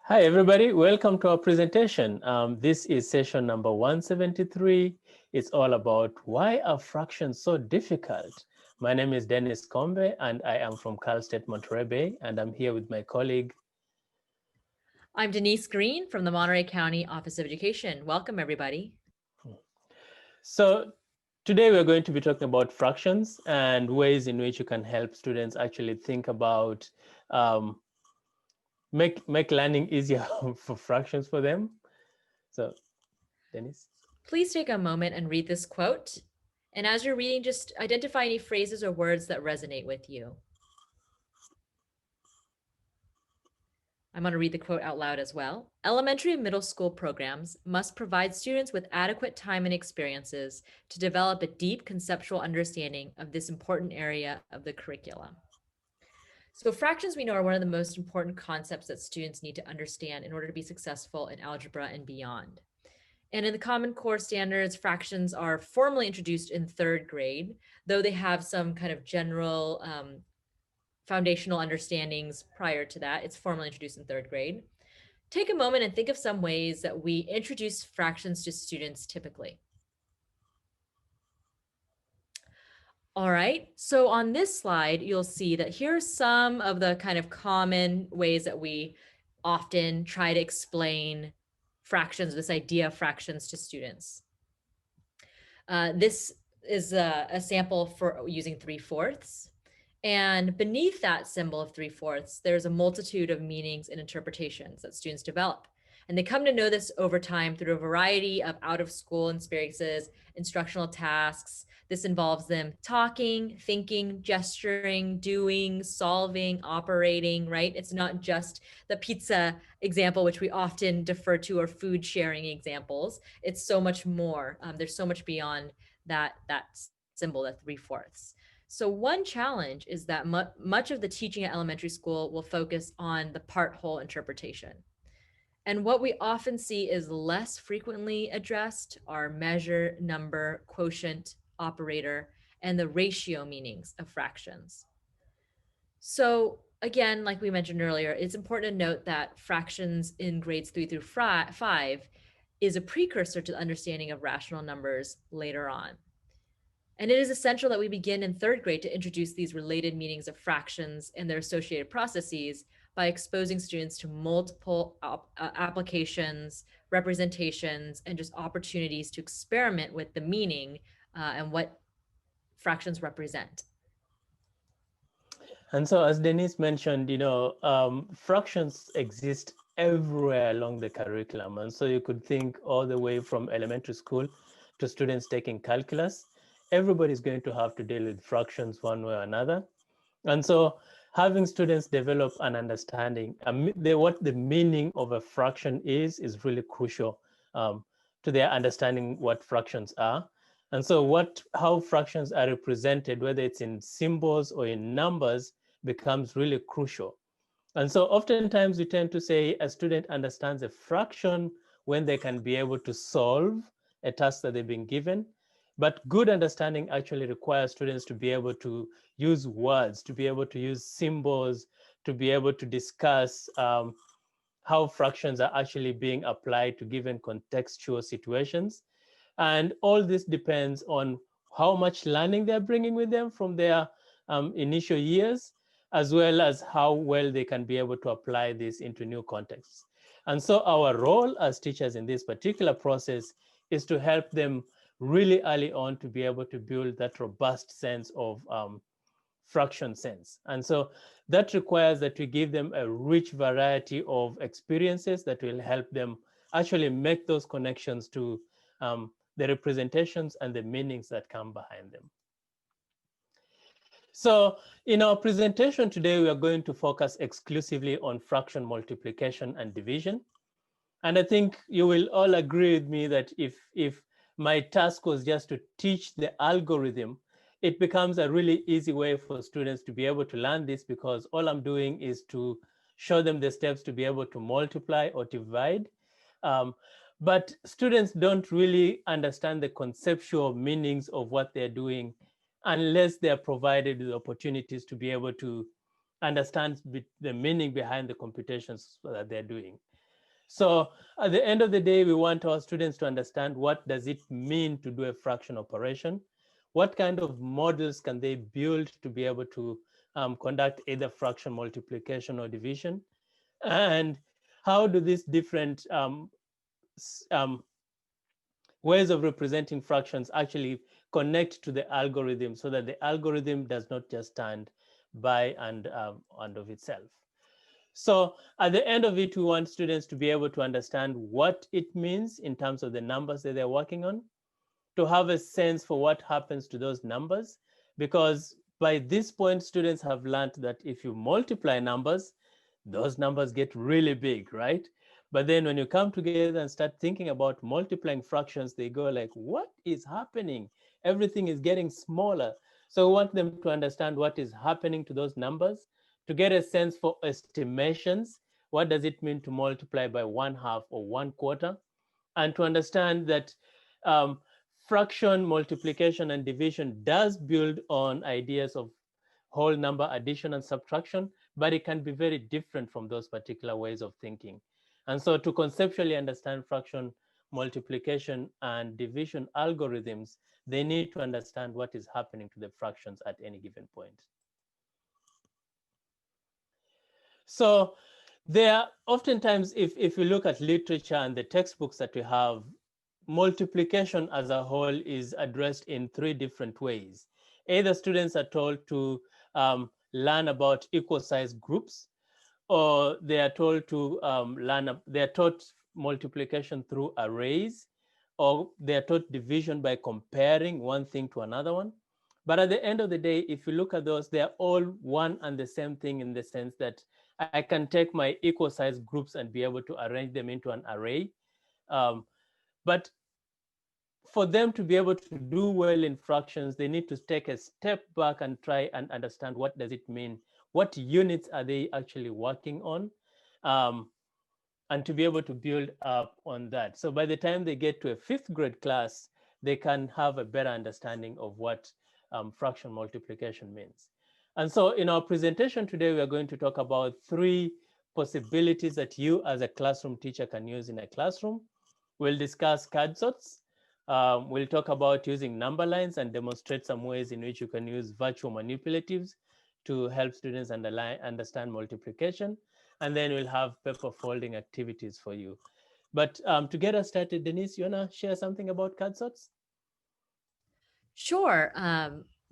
Hi, everybody. Welcome to our presentation. This is session number 173. It's all about why are fractions so difficult? My name is Dennis Kombe, and I am from Cal State Monterey Bay, and I'm here with my colleague. I'm Denise Green from the Monterey County Office of Education. Welcome, everybody. So today we're going to be talking about fractions and ways in which you can help students actually think about make learning easier for fractions for them. So, Dennis. Please take a moment and read this quote. And as you're reading, just identify any phrases or words that resonate with you. I'm going to read the quote out loud as well. Elementary and middle school programs must provide students with adequate time and experiences to develop a deep conceptual understanding of this important area of the curriculum. So fractions, we know, are one of the most important concepts that students need to understand in order to be successful in algebra and beyond. And in the Common Core standards, fractions are formally introduced in third grade, though they have some kind of general foundational understandings prior to that. It's formally introduced in third grade. Take a moment and think of some ways that we introduce fractions to students typically. All right, so on this slide, you'll see that here are some of the kind of common ways that we often try to explain fractions, this idea of fractions to students. This is a sample for using 3/4. And beneath that symbol of 3/4, there's a multitude of meanings and interpretations that students develop. And they come to know this over time through a variety of out of school experiences, instructional tasks. This involves them talking, thinking, gesturing, doing, solving, operating, right? It's not just the pizza example, which we often defer to, or food sharing examples. It's so much more. There's so much beyond that symbol, that 3/4. So one challenge is that much of the teaching at elementary school will focus on the part-whole interpretation. And what we often see is less frequently addressed are measure, number, quotient, operator, and the ratio meanings of fractions. So again, like we mentioned earlier, it's important to note that fractions in grades 3 through 5 is a precursor to the understanding of rational numbers later on. And it is essential that we begin in third grade to introduce these related meanings of fractions and their associated processes by exposing students to multiple applications, representations, and just opportunities to experiment with the meaning and what fractions represent. And so, as Denise mentioned, fractions exist everywhere along the curriculum. And so you could think all the way from elementary school to students taking calculus, everybody's going to have to deal with fractions one way or another. And so having students develop an understanding, what the meaning of a fraction is really crucial to their understanding what fractions are. And so how fractions are represented, whether it's in symbols or in numbers, becomes really crucial. And so oftentimes we tend to say a student understands a fraction when they can be able to solve a task that they've been given. But good understanding actually requires students to be able to use words, to be able to use symbols, to be able to discuss how fractions are actually being applied to given contextual situations. And all this depends on how much learning they're bringing with them from their initial years, as well as how well they can be able to apply this into new contexts. And so our role as teachers in this particular process is to help them really early on to be able to build that robust sense of fraction sense. And so that requires that we give them a rich variety of experiences that will help them actually make those connections to the representations and the meanings that come behind them. So in our presentation today, we are going to focus exclusively on fraction multiplication and division. And I think you will all agree with me that if my task was just to teach the algorithm, it becomes a really easy way for students to be able to learn this, because all I'm doing is to show them the steps to be able to multiply or divide. But students don't really understand the conceptual meanings of what they're doing unless they're provided with opportunities to be able to understand the meaning behind the computations that they're doing. So at the end of the day, we want our students to understand what does it mean to do a fraction operation? What kind of models can they build to be able to conduct either fraction multiplication or division? And how do these different ways of representing fractions actually connect to the algorithm so that the algorithm does not just stand by and of itself? So at the end of it, we want students to be able to understand what it means in terms of the numbers that they're working on, to have a sense for what happens to those numbers, because by this point, students have learned that if you multiply numbers, those numbers get really big, right? But then when you come together and start thinking about multiplying fractions, they go like, what is happening? Everything is getting smaller. So we want them to understand what is happening to those numbers, to get a sense for estimations. What does it mean to multiply by 1/2 or 1/4? And to understand that um, fraction multiplication and division does build on ideas of whole number addition and subtraction, but it can be very different from those particular ways of thinking. And so to conceptually understand fraction multiplication and division algorithms, they need to understand what is happening to the fractions at any given point. So there, oftentimes, if you look at literature and the textbooks that we have, multiplication as a whole is addressed in three different ways. Either students are told to learn about equal size groups, or they are told to they are taught multiplication through arrays, or they are taught division by comparing one thing to another one. But at the end of the day, if you look at those, they are all one and the same thing in the sense that I can take my equal size groups and be able to arrange them into an array. Um, but for them to be able to do well in fractions, they need to take a step back and try and understand what does it mean? What units are they actually working on? Um, and to be able to build up on that. So by the time they get to a fifth grade class, they can have a better understanding of what fraction multiplication means. And so in our presentation today, we are going to talk about three possibilities that you as a classroom teacher can use in a classroom. We'll discuss card sorts. We'll talk about using number lines and demonstrate some ways in which you can use virtual manipulatives to help students understand multiplication. And then we'll have paper folding activities for you. But to get us started, Denise, you wanna share something about card sorts? Sure.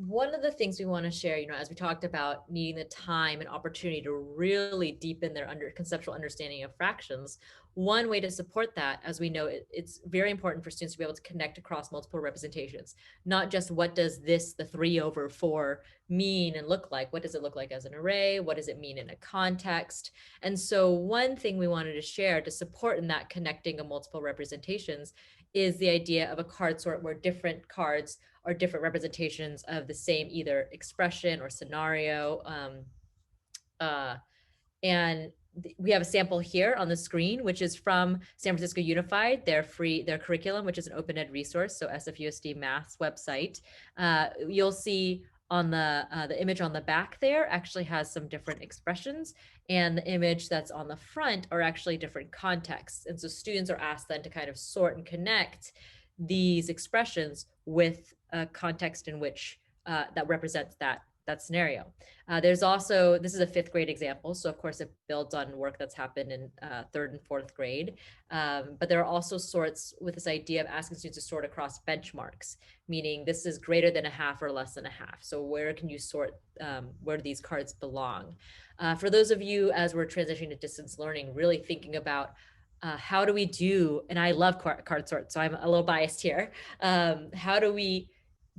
One of the things we want to share, as we talked about needing the time and opportunity to really deepen their conceptual understanding of fractions, one way to support that, as we know, it's very important for students to be able to connect across multiple representations, not just what does the 3/4 mean and look like? What does it look like as an array? What does it mean in a context? And so one thing we wanted to share to support in that connecting of multiple representations is the idea of a card sort where different cards are different representations of the same either expression or scenario. Uh, and we have a sample here on the screen, which is from San Francisco Unified, their curriculum, which is an open ed resource. So SFUSD Math's website. You'll see on the image on the back there actually has some different expressions, and the image that's on the front are actually different contexts. And so students are asked then to kind of sort and connect these expressions with a context in which that represents that scenario. There's also, this is a fifth grade example, so of course it builds on work that's happened in third and fourth grade. But there are also sorts with this idea of asking students to sort across benchmarks, meaning this is greater than a half or less than a half. So where can you sort, where do these cards belong? For those of you, as we're transitioning to distance learning, really thinking about how do we do, and I love card sort, so I'm a little biased here. How do we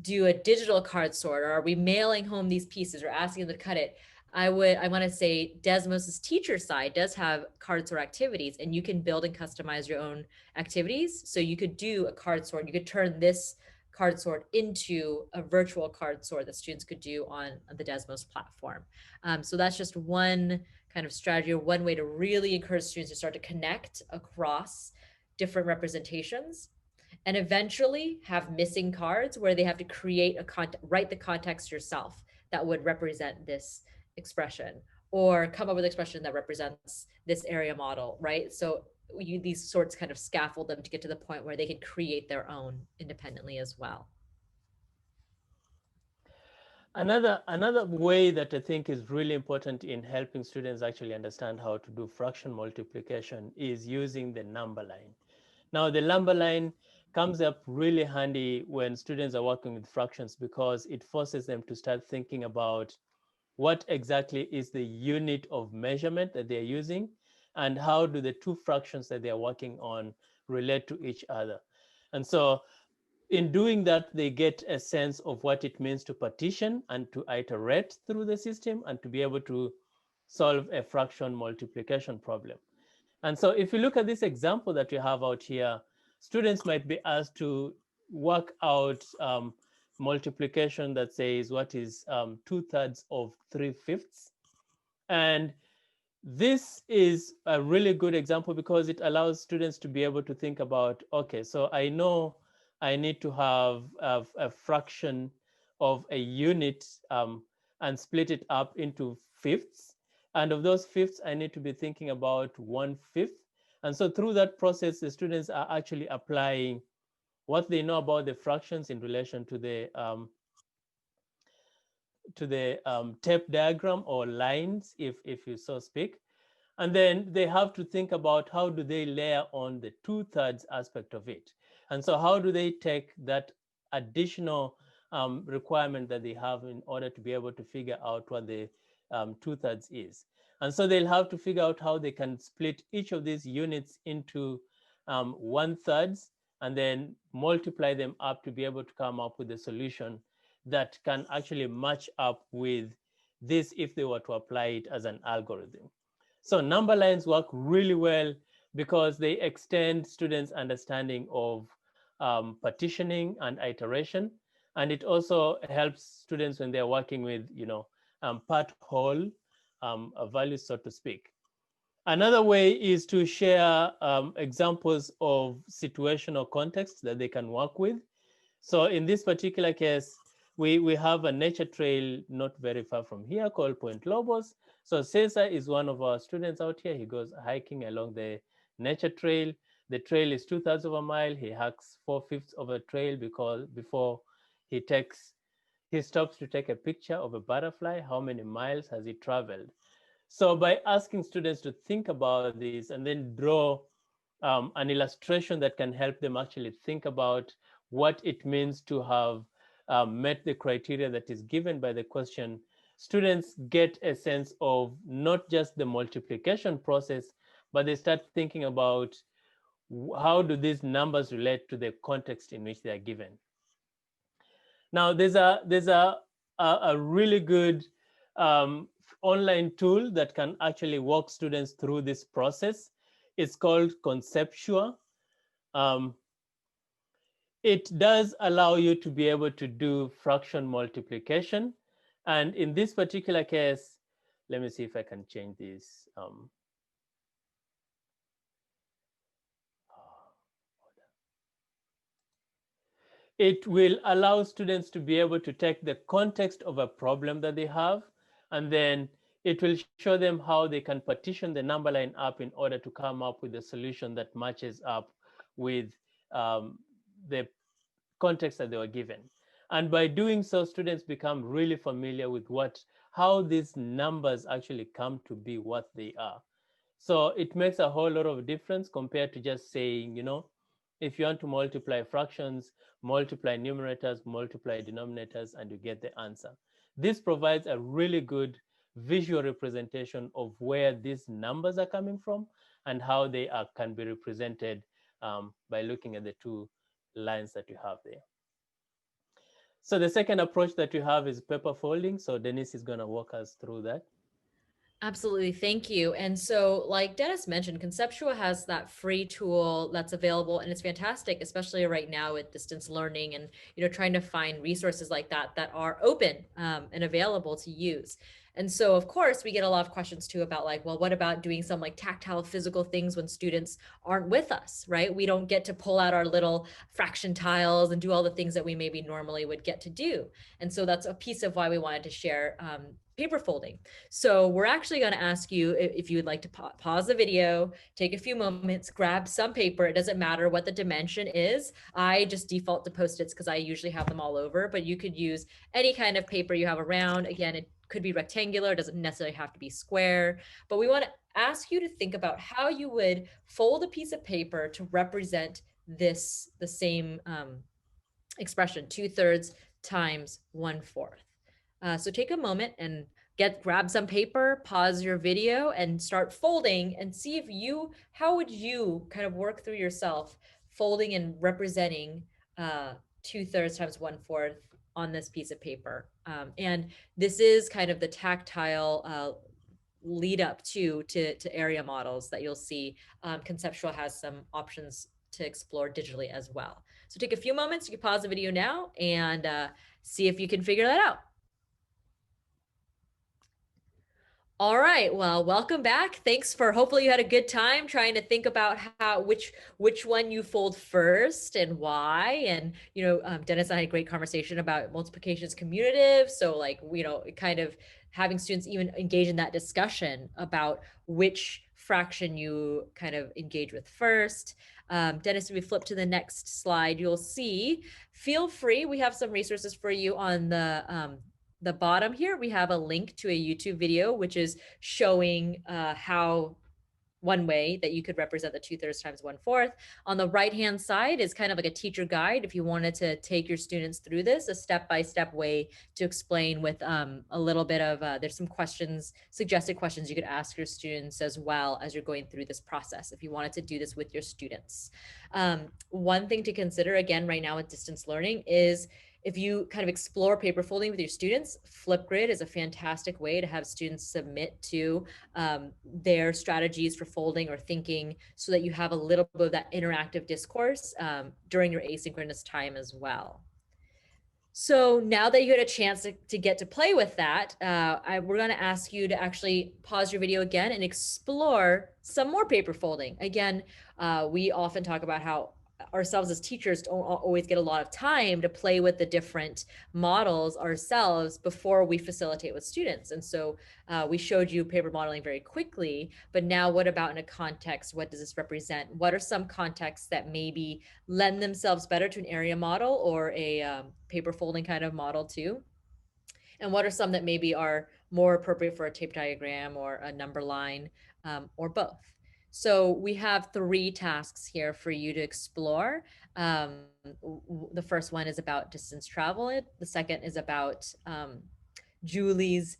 do a digital card sort, or are we mailing home these pieces or asking them to cut it? I want to say Desmos's teacher side does have card sort activities, and you can build and customize your own activities. So you could do a card sort. You could turn this card sort into a virtual card sort that students could do on the Desmos platform. So that's just one kind of strategy, or one way to really encourage students to start to connect across different representations, and eventually have missing cards where they have to create write the context yourself that would represent this expression, or come up with an expression that represents this area model, right? So these sorts kind of scaffold them to get to the point where they can create their own independently as well. Another way that I think is really important in helping students actually understand how to do fraction multiplication is using the number line. Now, the number line comes up really handy when students are working with fractions because it forces them to start thinking about what exactly is the unit of measurement that they're using and how do the two fractions that they're working on relate to each other. And so in doing that, they get a sense of what it means to partition and to iterate through the system and to be able to solve a fraction multiplication problem. And so if you look at this example that we have out here, students might be asked to work out multiplication that says what is 2/3 of 3/5. And this is a really good example because it allows students to be able to think about, okay, so I know I need to have a fraction of a unit and split it up into fifths. And of those fifths, I need to be thinking about 1/5. And so through that process, the students are actually applying what they know about the fractions in relation to the tape diagram or lines, if you so speak. And then they have to think about how do they layer on the 2/3 aspect of it. And so how do they take that additional requirement that they have in order to be able to figure out what the 2/3 is. And so they'll have to figure out how they can split each of these units into 1/3 and then multiply them up to be able to come up with a solution that can actually match up with this if they were to apply it as an algorithm. So number lines work really well because they extend students' understanding of partitioning and iteration. And it also helps students when they're working with, part whole values, so to speak. Another way is to share examples of situational context that they can work with. So in this particular case, we have a nature trail not very far from here called Point Lobos. So Cesar is one of our students out here. He goes hiking along the nature trail. The trail is 2/3 of a mile. He hikes 4/5 of a trail because before he stops to take a picture of a butterfly. How many miles has he traveled? So by asking students to think about this and then draw an illustration that can help them actually think about what it means to have met the criteria that is given by the question, students get a sense of not just the multiplication process, but they start thinking about how do these numbers relate to the context in which they are given. Now, there's a really good online tool that can actually walk students through this process. It's called Conceptua. Um, it does allow you to be able to do fraction multiplication. And in this particular case, let me see if I can change this. It will allow students to be able to take the context of a problem that they have, and then it will show them how they can partition the number line up in order to come up with a solution that matches up with the context that they were given. And by doing so, students become really familiar with how these numbers actually come to be what they are. So it makes a whole lot of difference compared to just saying, if you want to multiply fractions, multiply numerators, multiply denominators, and you get the answer. This provides a really good visual representation of where these numbers are coming from and how they can be represented by looking at the two lines that you have there. So the second approach that you have is paper folding. So Denise is going to walk us through that. Absolutely. Thank you. And so, like Dennis mentioned, Conceptua has that free tool that's available, and it's fantastic, especially right now with distance learning and, trying to find resources like that that are open and available to use. And so, of course, we get a lot of questions too about like, well, what about doing some like tactile physical things when students aren't with us, right? We don't get to pull out our little fraction tiles and do all the things that we maybe normally would get to do. And so that's a piece of why we wanted to share paper folding. So we're actually going to ask you if you would like to pause the video, take a few moments, grab some paper. It doesn't matter what the dimension is. I just default to Post-its because I usually have them all over, but you could use any kind of paper you have around. Again, it could be rectangular, doesn't necessarily have to be square, but we want to ask you to think about how you would fold a piece of paper to represent the same expression, 2/3 times 1/4. So take a moment and grab some paper, pause your video, and start folding and see how would you kind of work through yourself folding and representing 2/3 times 1/4 on this piece of paper. And this is kind of the tactile lead up to area models that you'll see. Conceptual has some options to explore digitally as well. So take a few moments, you can pause the video now and see if you can figure that out. All right, well, welcome back. Thanks for, hopefully you had a good time trying to think about which one you fold first and why. And, Dennis and I had a great conversation about multiplication is commutative. So like, kind of having students even engage in that discussion about which fraction you kind of engage with first. Dennis, if we flip to the next slide, you'll see, feel free, we have some resources for you on the bottom here. We have a link to a YouTube video, which is showing how one way that you could represent the 2/3 times 1/4. On the right-hand side is kind of like a teacher guide. If you wanted to take your students through this, a step-by-step way to explain with a little bit of, there's some questions, suggested questions you could ask your students as well as you're going through this process, if you wanted to do this with your students. One thing to consider, again, right now with distance learning is, if you kind of explore paper folding with your students, Flipgrid is a fantastic way to have students submit to their strategies for folding or thinking, so that you have a little bit of that interactive discourse during your asynchronous time as well. So now that you had a chance to get to play with that, we're going to ask you to actually pause your video again and explore some more paper folding. Again, we often talk about how ourselves as teachers don't always get a lot of time to play with the different models ourselves before we facilitate with students. And so we showed you paper modeling very quickly, but now what about in a context? What does this represent? What are some contexts that maybe lend themselves better to an area model or a paper folding kind of model too? And what are some that maybe are more appropriate for a tape diagram or a number line, or both? So we have 3 tasks here for you to explore. The first one is about distance travel. The second is about Julie's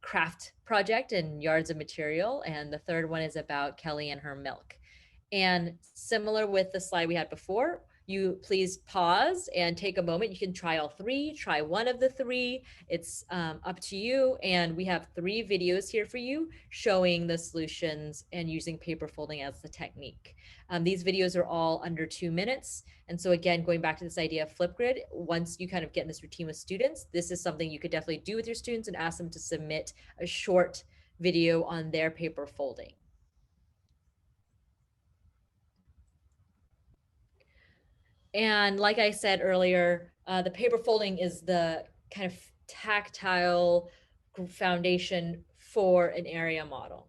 craft project and yards of material. And the third one is about Kelly and her milk. And similar with the slide we had before, you please pause and take a moment. You can try all 3, try one of the 3. It's up to you. And we have 3 videos here for you showing the solutions and using paper folding as the technique. These videos are all under 2 minutes. And so again, going back to this idea of Flipgrid, once you kind of get in this routine with students, this is something you could definitely do with your students and ask them to submit a short video on their paper folding. And like I said earlier, the paper folding is the kind of tactile foundation for an area model.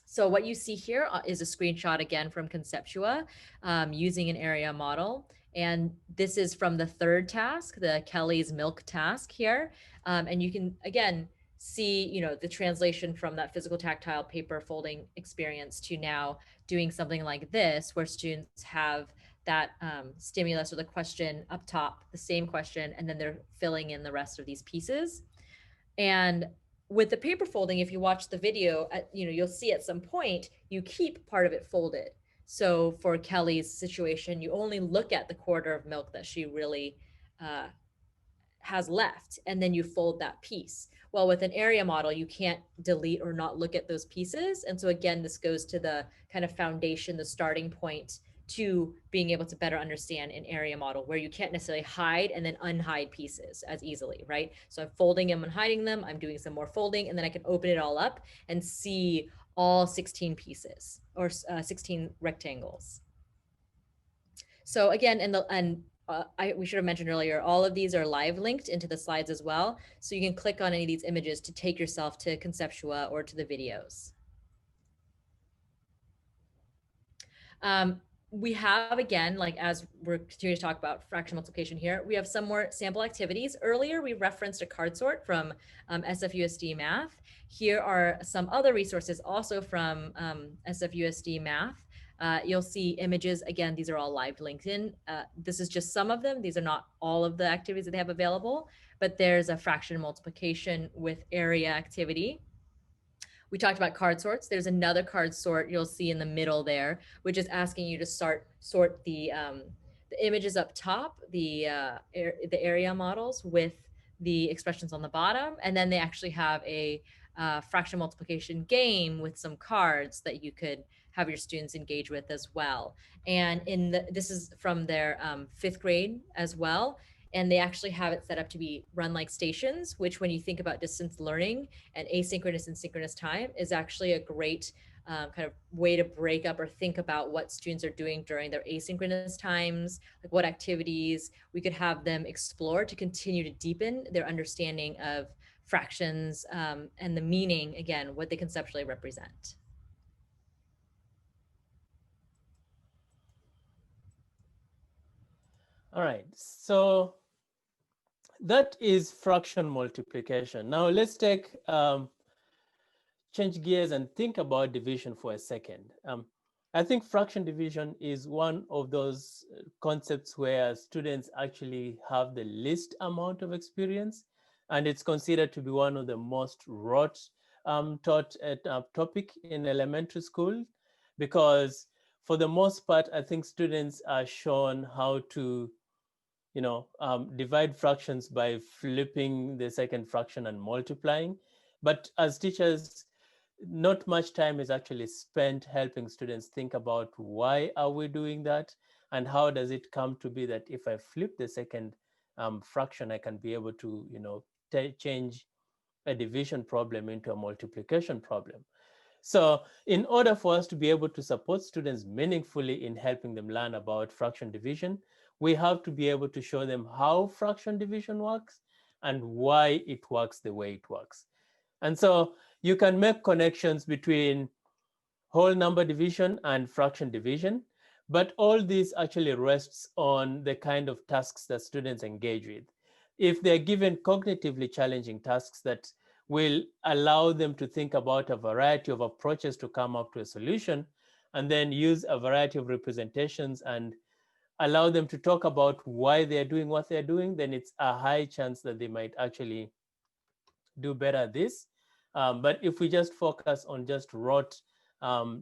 So what you see here is a screenshot again from Conceptua using an area model. And this is from the 3rd task, the Kelly's milk task here. And you can, again, see, the translation from that physical tactile paper folding experience to now doing something like this, where students have that stimulus or the question up top, the same question, and then they're filling in the rest of these pieces. And with the paper folding, if you watch the video, you'll see at some point you keep part of it folded. So for Kelly's situation, you only look at the quarter of milk that she really has left, and then you fold that piece. Well, with an area model, you can't delete or not look at those pieces. And so again, this goes to the kind of foundation, the starting point to being able to better understand an area model where you can't necessarily hide and then unhide pieces as easily, right? So I'm folding them and hiding them, I'm doing some more folding, and then I can open it all up and see all 16 pieces or 16 rectangles. So again, we should have mentioned earlier, all of these are live linked into the slides as well. So you can click on any of these images to take yourself to Conceptua or to the videos. We have, again, like as we're continuing to talk about fraction multiplication here, we have some more sample activities. Earlier, we referenced a card sort from SFUSD Math. Here are some other resources also from SFUSD Math. You'll see images. Again, these are all live LinkedIn. This is just some of them. These are not all of the activities that they have available, but there's a fraction multiplication with area activity. We talked about card sorts. There's another card sort you'll see in the middle there, which is asking you to sort the images up top, the area models with the expressions on the bottom, and then they actually have a fraction multiplication game with some cards that you could have your students engage with as well. And this is from their 5th grade as well. And they actually have it set up to be run like stations, which when you think about distance learning and asynchronous and synchronous time is actually a great kind of way to break up or think about what students are doing during their asynchronous times, like what activities we could have them explore to continue to deepen their understanding of fractions and the meaning, again, what they conceptually represent. All right, so that is fraction multiplication. Now let's change gears and think about division for a second. I think fraction division is one of those concepts where students actually have the least amount of experience, and it's considered to be one of the most taught topic in elementary school, because for the most part, I think students are shown how to divide fractions by flipping the second fraction and multiplying. But as teachers, not much time is actually spent helping students think about why are we doing that, and how does it come to be that if I flip the second fraction, I can be able to change a division problem into a multiplication problem. So in order for us to be able to support students meaningfully in helping them learn about fraction division, we have to be able to show them how fraction division works and why it works the way it works. And so you can make connections between whole number division and fraction division, but all this actually rests on the kind of tasks that students engage with. If they're given cognitively challenging tasks that will allow them to think about a variety of approaches to come up to a solution, and then use a variety of representations and allow them to talk about why they're doing what they're doing, then it's a high chance that they might actually do better at this. But if we just focus on just rote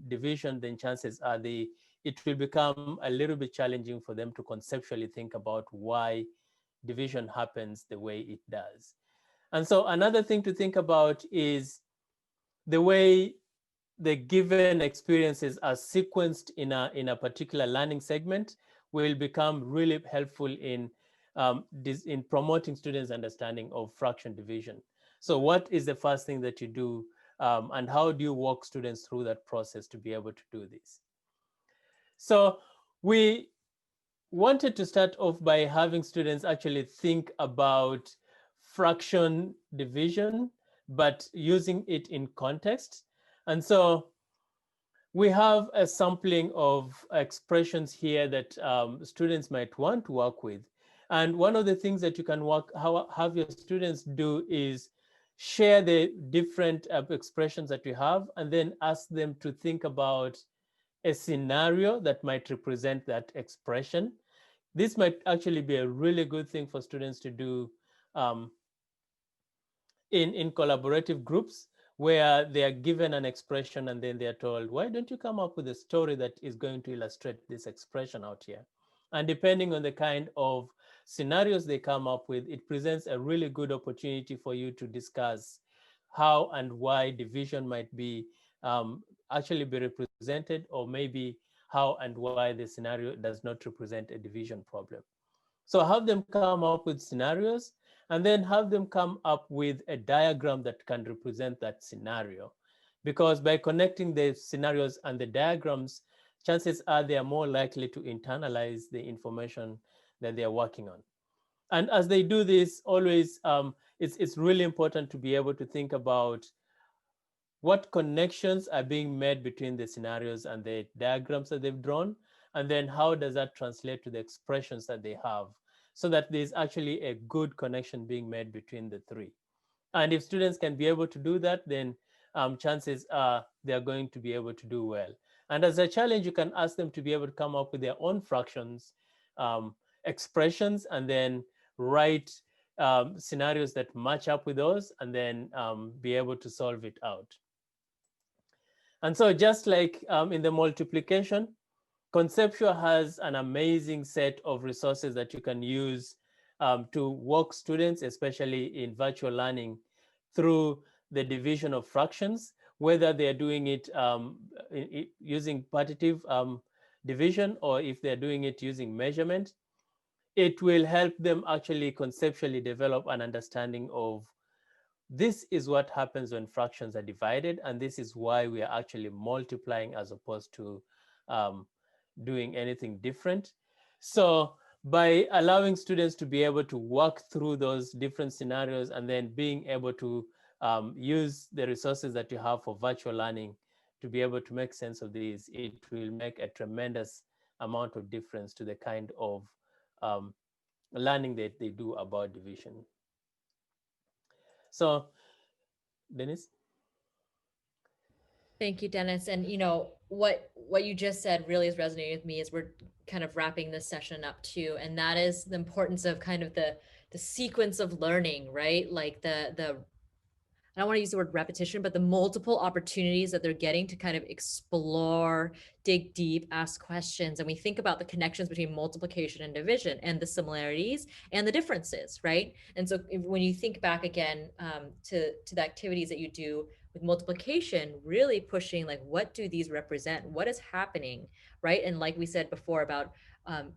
division, then chances are it will become a little bit challenging for them to conceptually think about why division happens the way it does. And so another thing to think about is the way the given experiences are sequenced in a particular learning segment will become really helpful in promoting students' understanding of fraction division. So what is the first thing that you do, and how do you walk students through that process to be able to do this? So we wanted to start off by having students actually think about fraction division, but using it in context. And so we have a sampling of expressions here that students might want to work with. And one of the things that you can have your students do is share the different expressions that we have, and then ask them to think about a scenario that might represent that expression. This might actually be a really good thing for students to do in collaborative groups, where they are given an expression and then they are told, why don't you come up with a story that is going to illustrate this expression out here? And depending on the kind of scenarios they come up with, it presents a really good opportunity for you to discuss how and why division might be actually be represented, or maybe how and why the scenario does not represent a division problem. So have them come up with scenarios and then have them come up with a diagram that can represent that scenario. Because by connecting the scenarios and the diagrams, chances are they are more likely to internalize the information that they are working on. And as they do this, always it's really important to be able to think about what connections are being made between the scenarios and the diagrams that they've drawn, and then how does that translate to the expressions that they have, so that there's actually a good connection being made between the three. And if students can be able to do that, then chances are they're going to be able to do well. And as a challenge, you can ask them to be able to come up with their own fractions, expressions, and then write scenarios that match up with those, and then be able to solve it out. And so just like in the multiplication, Conceptual has an amazing set of resources that you can use to walk students, especially in virtual learning, through the division of fractions, whether they're doing it using partitive division or if they're doing it using measurement. It will help them actually conceptually develop an understanding of this is what happens when fractions are divided, and this is why we are actually multiplying as opposed to um, doing anything different. So by allowing students to be able to work through those different scenarios and then being able to use the resources that you have for virtual learning to be able to make sense of these, it will make a tremendous amount of difference to the kind of um, learning that they do about division. So, Dennis? Thank you, Dennis. And what you just said really is resonating with me as we're kind of wrapping this session up too. And that is the importance of kind of the sequence of learning, right? Like the I don't want to use the word repetition, but the multiple opportunities that they're getting to kind of explore, dig deep, ask questions. And we think about the connections between multiplication and division and the similarities and the differences, right? And so when you think back again to the activities that you do with multiplication, really pushing like, what do these represent? What is happening, right? And like we said before about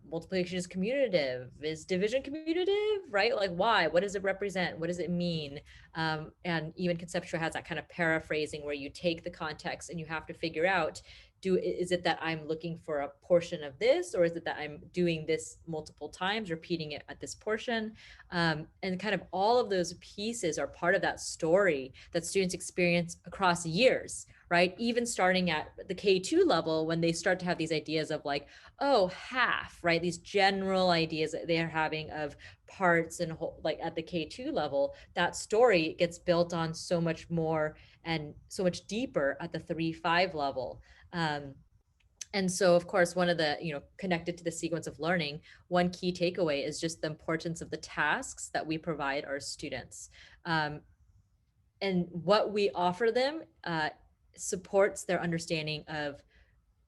multiplication is commutative, is division commutative, right? Like why? What does it represent? What does it mean? And even conceptual has that kind of paraphrasing where you take the context and you have to figure out, is it that I'm looking for a portion of this, or is it that I'm doing this multiple times, repeating it at this portion? And kind of all of those pieces are part of that story that students experience across years, right? Even starting at the K2 level, when they start to have these ideas of like, oh, half, right? These general ideas that they're having of parts and whole, like at the K2 level, that story gets built on so much more and so much deeper at the 3-5 level. And so, of course, one of the, connected to the sequence of learning, one key takeaway is just the importance of the tasks that we provide our students. And what we offer them supports their understanding of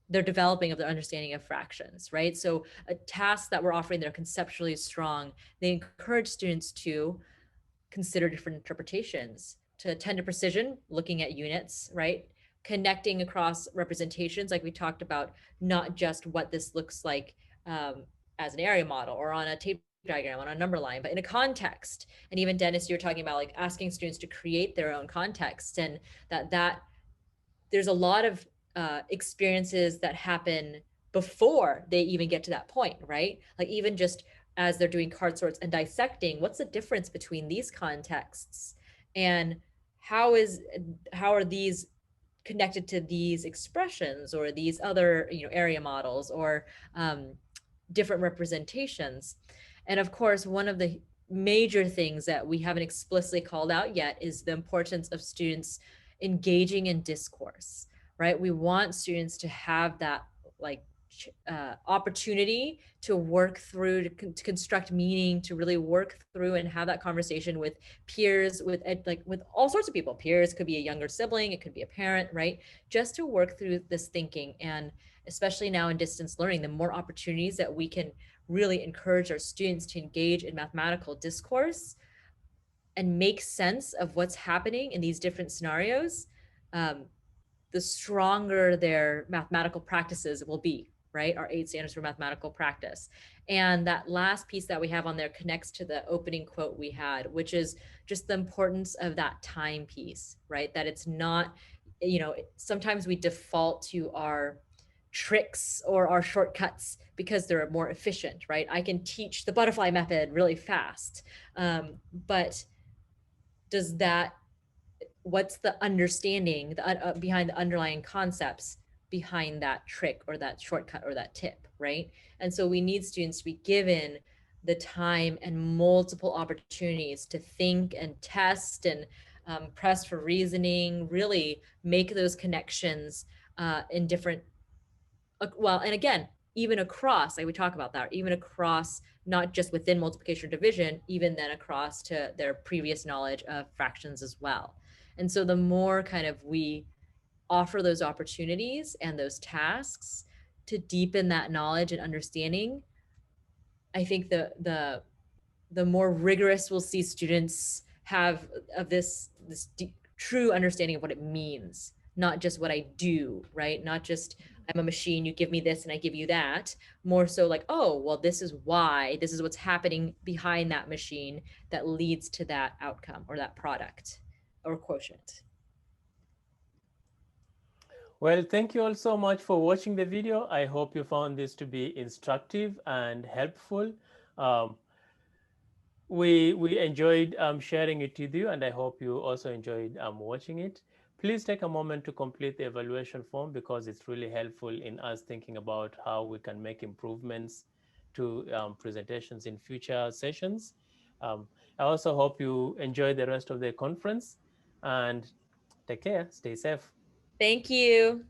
their developing of their understanding of fractions, right? So a task that we're offering, they're conceptually strong. They encourage students to consider different interpretations, to attend to precision, looking at units, right? Connecting across representations, like we talked about, not just what this looks like as an area model or on a tape diagram, on a number line, but in a context. And even Dennis, you're talking about like asking students to create their own context, and that there's a lot of experiences that happen before they even get to that point, right? Like even just as they're doing card sorts and dissecting, what's the difference between these contexts, and how are these connected to these expressions or these other area models or different representations. And of course, one of the major things that we haven't explicitly called out yet is the importance of students engaging in discourse, right? We want students to have that like opportunity to work through, to construct meaning, to really work through and have that conversation with peers, with with all sorts of people. Peers could be a younger sibling, it could be a parent, right? Just to work through this thinking. And especially now in distance learning, the more opportunities that we can really encourage our students to engage in mathematical discourse and make sense of what's happening in these different scenarios, the stronger their mathematical practices will be, right? Our 8 standards for mathematical practice. And that last piece that we have on there connects to the opening quote we had, which is just the importance of that time piece, right? That it's not, sometimes we default to our tricks or our shortcuts because they're more efficient, right? I can teach the butterfly method really fast. But does that, what's the understanding behind the underlying concepts behind that trick or that shortcut or that tip, right? And so we need students to be given the time and multiple opportunities to think and test and press for reasoning, really make those connections in different, well, and again, even across, like we talk about that, even across, not just within multiplication or division, even then across to their previous knowledge of fractions as well. And so the more kind of we offer those opportunities and those tasks to deepen that knowledge and understanding, I think the more rigorous we'll see students have of this true understanding of what it means, not just what I do, right? Not just I'm a machine, you give me this and I give you that. More so like, oh, well, this is why, this is what's happening behind that machine that leads to that outcome or that product or quotient. Well, thank you all so much for watching the video. I hope you found this to be instructive and helpful. Um, we enjoyed sharing it with you, and I hope you also enjoyed watching it. Please take a moment to complete the evaluation form because it's really helpful in us thinking about how we can make improvements to presentations in future sessions. Um, I also hope you enjoy the rest of the conference and take care, stay safe. Thank you.